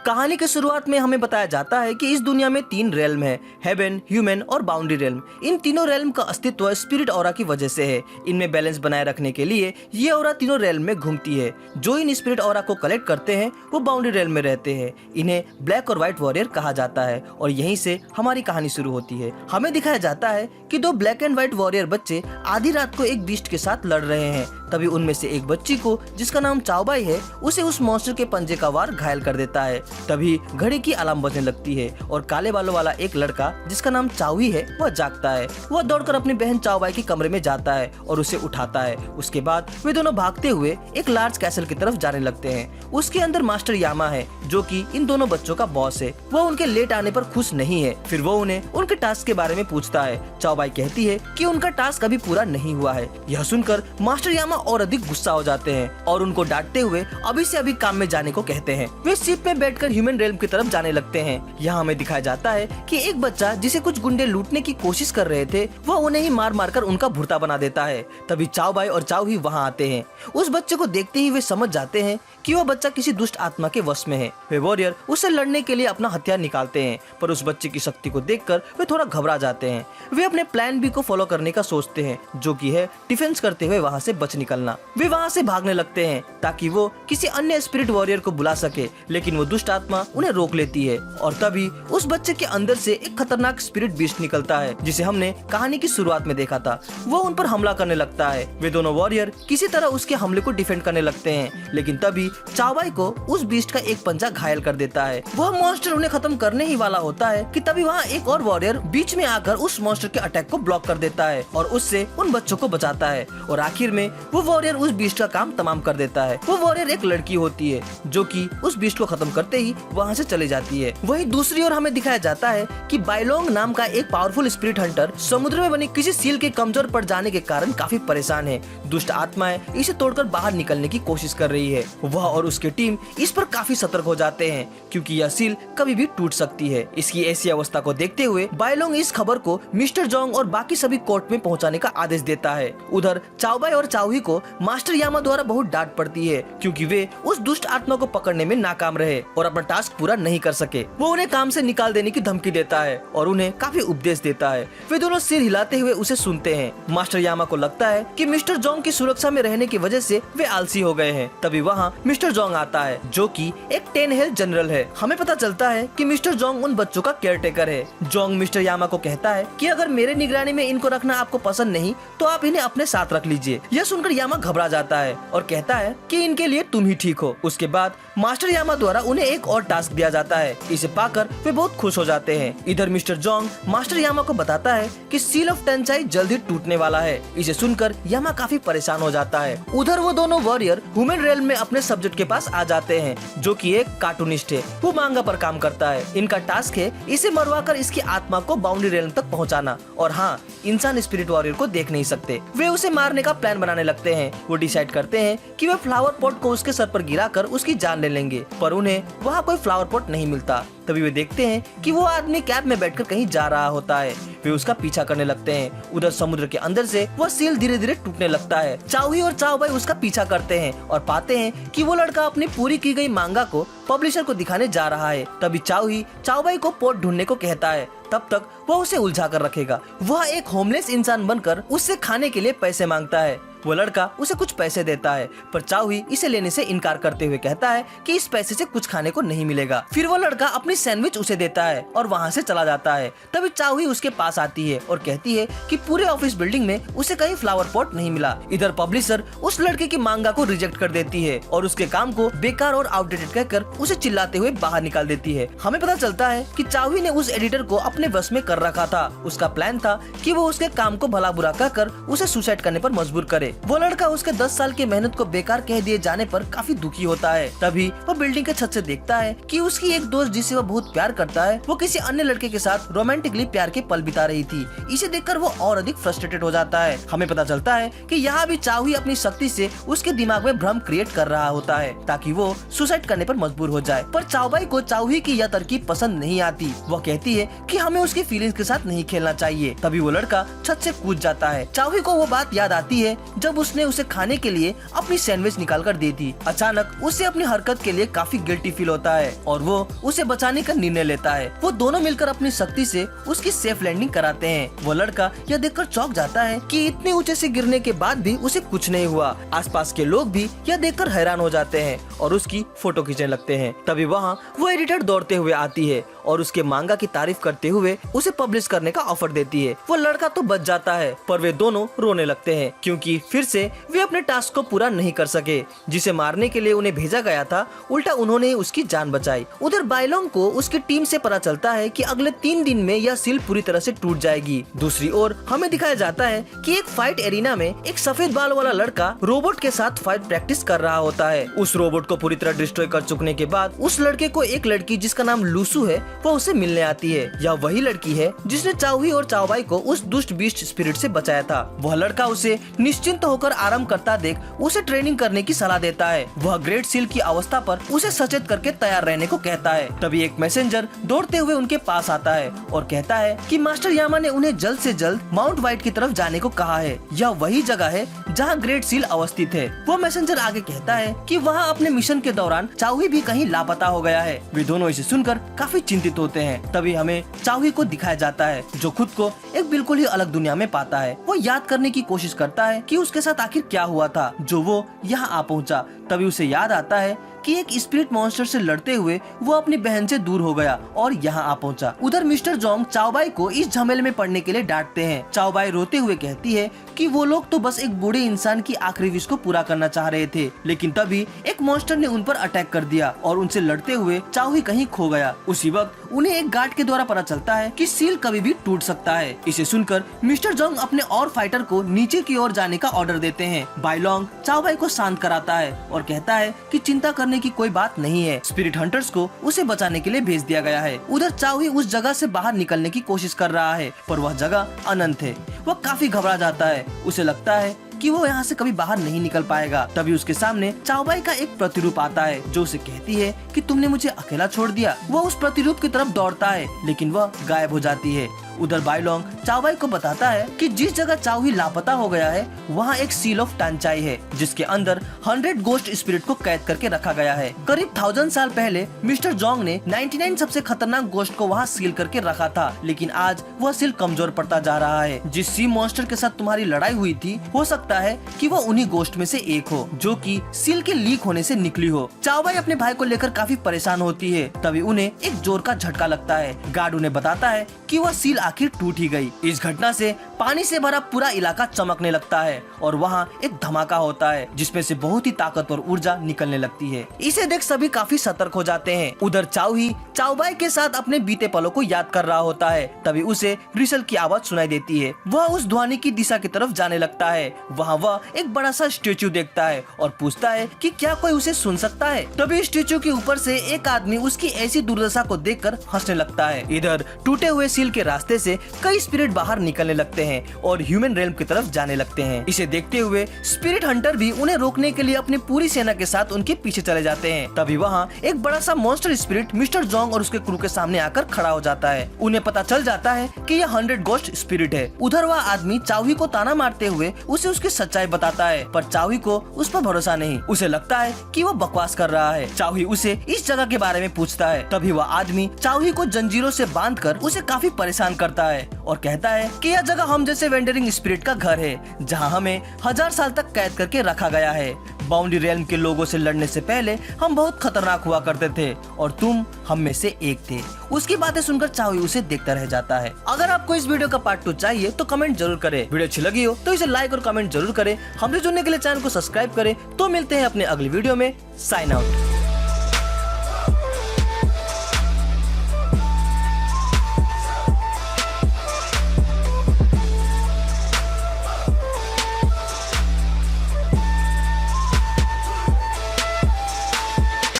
कहानी की शुरुआत में हमें बताया जाता है कि इस दुनिया में 3 रेल्म है, हेवन, ह्यूमन और बाउंड्री रेल्म। इन तीनों रेल्म का अस्तित्व स्पिरिट ऑरा की वजह से है। इनमें बैलेंस बनाए रखने के लिए ये ऑरा तीनों रेल्म में घूमती है। जो इन स्पिरिट ऑरा को कलेक्ट करते हैं वो बाउंड्री रेल्म में रहते हैं। इन्हें ब्लैक और व्हाइट वॉरियर कहा जाता है और यहीं से हमारी कहानी शुरू होती है। हमें दिखाया जाता है कि 2 ब्लैक एंड व्हाइट वॉरियर बच्चे आधी रात को एक बीस्ट के साथ लड़ रहे हैं। तभी उनमें से एक बच्ची को, जिसका नाम चाओबाई है, उसे उस मॉन्स्टर के पंजे का वार घायल कर देता है। तभी घड़ी की अलार्म बजने लगती है और काले बालों वाला एक लड़का, जिसका नाम चाओही है, वह जागता है। वह दौड़कर अपनी बहन चाओबाई के कमरे में जाता है और उसे उठाता है। उसके बाद वे दोनों भागते हुए एक लार्ज कैसल की तरफ जाने लगते हैं। उसके अंदर मास्टर यामा है, जो कि इन दोनों बच्चों का बॉस है। वह उनके लेट आने पर खुश नहीं है। फिर वो उन्हें उनके टास्क के बारे में पूछता है। चाओबाई कहती है कि उनका टास्क अभी पूरा नहीं हुआ है। यह सुनकर मास्टर यामा और अधिक गुस्सा हो जाते हैं और उनको डांटते हुए अभी से अभी काम में जाने को कहते हैं। वे शिप में बैठकर ह्यूमन रेल्म की तरफ जाने लगते हैं। यहाँ हमें दिखाया जाता है कि एक बच्चा, जिसे कुछ गुंडे लूटने की कोशिश कर रहे थे, वह उन्हें ही मार मार कर उनका भुर्ता बना देता है। तभी चाओबाई और चाओही वहाँ आते हैं। उस बच्चे को देखते ही वे समझ जाते हैं कि वह बच्चा किसी दुष्ट आत्मा के वश में है। वे वॉरियर उससे लड़ने के लिए अपना हथियार निकालते हैं, पर उस बच्चे की शक्ति को देखकर वे थोड़ा घबरा जाते हैं। वे अपने प्लान बी को फॉलो करने का सोचते हैं, जो कि है डिफेंस करते हुए वहाँ से बच निकलना। वे वहाँ से भागने लगते हैं ताकि वो किसी अन्य स्पिरिट वॉरियर को बुला सके, लेकिन वो दुष्ट आत्मा उन्हें रोक लेती है। और तभी उस बच्चे के अंदर से एक खतरनाक स्पिरिट बीस्ट निकलता है, जिसे हमने कहानी की शुरुआत में देखा था। वो उन पर हमला करने लगता है। वे दोनों वॉरियर किसी तरह उसके हमले को डिफेंड करने लगते हैं, लेकिन तभी चाओबाई को उस बीस्ट का एक पंजा घायल कर देता है। वह मॉन्स्टर उन्हें खत्म करने ही वाला होता है कि तभी वहाँ एक और वॉरियर बीच में आकर उस मॉन्स्टर के अटैक को ब्लॉक कर देता है और उससे उन बच्चों को बचाता है। और आखिर में वो वॉरियर उस बीस्ट का काम तमाम कर देता है। वो वॉरियर एक लड़की होती है, जो कि उस बीस्ट को खत्म करते ही वहाँ से चली जाती है। वहीं दूसरी ओर हमें दिखाया जाता है कि बाइलोंग नाम का एक पावरफुल स्पिरिट हंटर समुद्र में बनी किसी सील के कमजोर पड़ जाने के कारण काफी परेशान है। दुष्ट आत्माएं इसे तोड़कर बाहर निकलने की कोशिश कर रही है। वह और उसकी टीम इस पर काफी सतर्क हो जाते हैं, क्योंकि यह सील कभी भी टूट सकती है। इसकी ऐसी अवस्था को देखते हुए बाइलोंग इस खबर को मिस्टर जोंग और बाकी सभी कोर्ट में पहुंचाने का आदेश देता है। उधर चाओबाई और चाओही को मास्टर यामा द्वारा बहुत डांट पड़ती है, क्योंकि वे उस दुष्ट आत्मा को पकड़ने में नाकाम रहे और अपना टास्क पूरा नहीं कर सके। वो उन्हें काम से निकाल देने की धमकी देता है और उन्हें काफी उपदेश देता है। वे दोनों सिर हिलाते हुए उसे सुनते हैं। मास्टर यामा को लगता है कि मिस्टर जोंग की सुरक्षा में रहने की वजह से वे आलसी हो गए हैं। तभी वहाँ मिस्टर जोंग आता है, जो कि एक 10 हेल्थ जनरल है। हमें पता चलता है कि मिस्टर जोंग उन बच्चों का केयरटेकर है। जोंग मिस्टर यामा को कहता है कि अगर मेरे निगरानी में इनको रखना आपको पसंद नहीं तो आप इन्हें अपने साथ रख लीजिए। यह सुनकर यामा घबरा जाता है और कहता है कि इनके लिए तुम ही ठीक हो। उसके बाद मास्टर यामा द्वारा उन्हें एक और टास्क दिया जाता है। इसे पाकर वे बहुत खुश हो जाते हैं। इधर मिस्टर जोंग मास्टर यामा को बताता है कि सील ऑफ टेंचाई जल्दी टूटने वाला है। इसे सुनकर यामा काफी परेशान हो जाता है। उधर वो दोनों वॉरियर ह्यूमन रेल्म में अपने सब्जेक्ट के पास आ जाते हैं, जो कि एक कार्टूनिस्ट है। वो मांगा पर काम करता है। इनका टास्क है इसे मरवा कर इसकी आत्मा को बाउंड्री रेल्म तक पहुँचाना। और हाँ, इंसान स्पिरिट वॉरियर को देख नहीं सकते। वे उसे मारने का प्लान बनाने लगते हैं। वो डिसाइड करते हैं कि वे फ्लावर पॉट को उसके सर पर गिराकर उसकी जान ले लेंगे, पर उन्हें वहाँ कोई फ्लावर पॉट नहीं मिलता। तभी वे देखते हैं कि वो आदमी कैब में बैठकर कहीं जा रहा होता है। वे उसका पीछा करने लगते हैं। उधर समुद्र के अंदर से वह सील धीरे धीरे टूटने लगता है। चाओही और चाओबाई उसका पीछा करते हैं और पाते हैं कि वो लड़का अपनी पूरी की गई मांगा को पब्लिशर को दिखाने जा रहा है। तभी चाओही चाओबाई को पोट ढूंढने को कहता है। तब तक वह उसे उलझा कर रखेगा। वह एक होमलेस इंसान बनकर उससे खाने के लिए पैसे मांगता है। वो लड़का उसे कुछ पैसे देता है, पर चाओही इसे लेने से इनकार करते हुए कहता है कि इस पैसे से कुछ खाने को नहीं मिलेगा। फिर वो लड़का अपनी सैंडविच उसे देता है और वहाँ से चला जाता है। तभी चाओही उसके पास आती है और कहती है कि पूरे ऑफिस बिल्डिंग में उसे कहीं फ्लावर पॉट नहीं मिला। इधर पब्लिशर उस लड़के की मांगा को रिजेक्ट कर देती है और उसके काम को बेकार और आउटडेटेड कहकर उसे चिल्लाते हुए बाहर निकाल देती है। हमें पता चलता है कि चाओही ने उस एडिटर को अपने बस में कर रखा था। उसका प्लान था कि वो उसके काम को भला बुरा कहकर उसे सुसाइड करने पर मजबूर करे। वो लड़का उसके 10 साल की मेहनत को बेकार कह दिए जाने पर काफी दुखी होता है। तभी वो बिल्डिंग के छत से देखता है कि उसकी एक दोस्त, जिसे वह बहुत प्यार करता है, वो किसी अन्य लड़के के साथ रोमांटिकली प्यार के पल बिता रही थी। इसे देखकर वो और अधिक फ्रस्ट्रेटेड हो जाता है। हमें पता चलता है कि यहाँ भी चाओही अपनी शक्ति से उसके दिमाग में भ्रम क्रिएट कर रहा होता है ताकि वो सुसाइड करने पर मजबूर हो जाए। पर चाओबाई को चाओही की यह तरकीब पसंद नहीं आती। वह कहती है कि हमें उसकी फीलिंग्स के साथ नहीं खेलना चाहिए। तभी वो लड़का छत से कूद जाता है। चाओही को वो बात याद आती है जब उसने उसे खाने के लिए अपनी सैंडविच निकाल कर दी थी। अचानक उसे अपनी हरकत के लिए काफी गिल्टी फील होता है और वो उसे बचाने का निर्णय लेता है। वो दोनों मिलकर अपनी शक्ति से उसकी सेफ लैंडिंग कराते हैं। वो लड़का यह देखकर चौंक जाता है कि इतने ऊंचे से गिरने के बाद भी उसे कुछ नहीं हुआ। आसपास के लोग भी यह देखकर हैरान हो जाते हैं और उसकी फोटो खींचने लगते हैं। तभी वहाँ वो एडिटर दौड़ते हुए आती है और उसके मांगा की तारीफ करते हुए उसे पब्लिश करने का ऑफर देती है। वो लड़का तो बच जाता है पर वे दोनों रोने लगते हैं क्योंकि फिर से वे अपने टास्क को पूरा नहीं कर सके। जिसे मारने के लिए उन्हें भेजा गया था, उल्टा उन्होंने उसकी जान बचाई। उधर बाइलोंग को उसकी टीम से पता चलता है कि अगले 3 दिन में यह सील पूरी तरह से टूट जाएगी। दूसरी ओर हमें दिखाया जाता है कि एक फाइट एरिना में एक सफेद बाल वाला लड़का रोबोट के साथ फाइट प्रैक्टिस कर रहा होता है। उस रोबोट को पूरी तरह डिस्ट्रॉय कर चुकने के बाद उस लड़के को एक लड़की जिसका नाम लूसू है वो उसे मिलने आती है। यह वही लड़की है जिसने चाओही और चाओबाई को उस दुष्ट बीस्ट स्पिरिट से बचाया था। वह लड़का उसे निश्चिंत होकर आराम करता देख उसे ट्रेनिंग करने की सलाह देता है। वह ग्रेट सील की अवस्था पर उसे सचेत करके तैयार रहने को कहता है। तभी एक मैसेंजर दौड़ते हुए उनके पास आता है और कहता है कि मास्टर यामा ने उन्हें जल्द से जल्द माउंट व्हाइट की तरफ जाने को कहा है। यह वही जगह है जहाँ ग्रेट सील अवस्थित है। वो मैसेंजर आगे कहता है कि वहाँ अपने मिशन के दौरान चाओही भी कहीं लापता हो गया है। वे दोनों इसे सुनकर काफी चिंतित होते हैं। तभी हमें चाओही को दिखाया जाता है जो खुद को एक बिल्कुल ही अलग दुनिया में पाता है। वो याद करने की कोशिश करता है कि उसके साथ आखिर क्या हुआ था जो वो यहाँ आ पहुँचा। तभी उसे याद आता है कि एक स्पिरिट मॉन्स्टर से लड़ते हुए वो अपनी बहन से दूर हो गया और यहाँ आ पहुँचा। उधर मिस्टर जोंग चाओबाई को इस झमेले में पड़ने के लिए डांटते हैं। चाओबाई रोते हुए कहती है कि वो लोग तो बस एक बूढ़े इंसान की आखिरी विश को पूरा करना चाह रहे थे, लेकिन तभी एक मॉन्स्टर ने उन पर अटैक कर दिया और उनसे लड़ते हुए चाओही कहीं खो गया। उसी वक्त उन्हें एक गार्ड के द्वारा पता चलता है कि सील कभी भी टूट सकता है। इसे सुनकर मिस्टर जोंग अपने और फाइटर को नीचे की ओर जाने का ऑर्डर देते हैं। बाइलोंग चाओबाई को शांत कराता है और कहता है कि चिंता करने की कोई बात नहीं है, स्पिरिट हंटर्स को उसे बचाने के लिए भेज दिया गया है। उधर चाओही उस जगह से बाहर निकलने की कोशिश कर रहा है पर वह जगह अनंत है। वह काफी घबरा जाता है। उसे लगता है कि वो यहाँ से कभी बाहर नहीं निकल पाएगा। तभी उसके सामने चाओबाई का एक प्रतिरूप आता है जो उसे कहती है कि तुमने मुझे अकेला छोड़ दिया। वह उस प्रतिरूप की तरफ दौड़ता है लेकिन वह गायब हो जाती है। उधर बाइलोंग चाओबाई को बताता है कि जिस जगह चाओही लापता हो गया है वहाँ एक सील ऑफ टांचाई है जिसके अंदर 100 गोस्ट स्पिरिट को कैद करके रखा गया है। करीब 1000 साल पहले मिस्टर जोंग ने 99 सबसे खतरनाक गोस्ट को वहाँ सील करके रखा था, लेकिन आज वह सील कमजोर पड़ता जा रहा है। जिस सी मॉन्स्टर के साथ तुम्हारी लड़ाई हुई थी हो सकता है कि वो उन्हीं गोस्ट में से एक हो जो कि सील के लीक होने से निकली हो। चाओबाई अपने भाई को लेकर काफी परेशान होती है। तभी उन्हें एक जोर का झटका लगता है। गार्ड उन्हें बताता है कि वह सील आखिर टूट ही गई। इस घटना से पानी से भरा पूरा इलाका चमकने लगता है और वहाँ एक धमाका होता है जिसमें से बहुत ही ताकतवर ऊर्जा निकलने लगती है। इसे देख सभी काफी सतर्क हो जाते हैं। उधर चाओही चाओबाई के साथ अपने बीते पलों को याद कर रहा होता है। तभी उसे रिसल की आवाज सुनाई देती है। वह उस ध्वनि की दिशा की तरफ जाने लगता है। वहाँ वह एक बड़ा सा स्टेचू देखता है और पूछता है कि क्या कोई उसे सुन सकता है। तभी स्टेचू के ऊपर से एक आदमी उसकी ऐसी दुर्दशा को देखकर हंसने लगता है। इधर टूटे हुए सील के रास्ते से कई स्पिरिट बाहर निकलने लगते हैं और ह्यूमन रेल्म की तरफ जाने लगते हैं। इसे देखते हुए स्पिरिट हंटर भी उन्हें रोकने के लिए अपनी पूरी सेना के साथ उनके पीछे चले जाते हैं। तभी वहाँ एक बड़ा सा मॉन्स्टर स्पिरिट मिस्टर जोंग और उसके क्रू के सामने आकर खड़ा हो जाता है। उन्हें पता चल जाता है कि यह 100 गोस्ट स्पिरिट है। उधर वह आदमी चाओही को ताना मारते हुए उसे उसकी सच्चाई बताता है पर चाओही को उस पर भरोसा नहीं। उसे लगता है कि वो बकवास कर रहा है। चाओही उसे इस जगह के बारे में पूछता है। तभी वह आदमी चाओही को जंजीरों से बांधकर उसे काफी परेशान करता है और कहता है कि यह जगह हम जैसे वेंडरिंग स्पिरिट का घर है जहां हमें 1000 साल तक कैद करके रखा गया है। बाउंड्री रेल्म के लोगों से लड़ने से पहले हम बहुत खतरनाक हुआ करते थे और तुम हम में से एक थे। उसकी बातें सुनकर चाओही उसे देखता रह जाता है। अगर आपको इस वीडियो का पार्ट 2 चाहिए तो कमेंट जरूर करें। वीडियो अच्छी लगी हो तो इसे लाइक और कमेंट जरूर करें। हमसे जुड़ने के लिए चैनल को सब्सक्राइब करें। तो मिलते हैं अपने अगली वीडियो में। Sign out.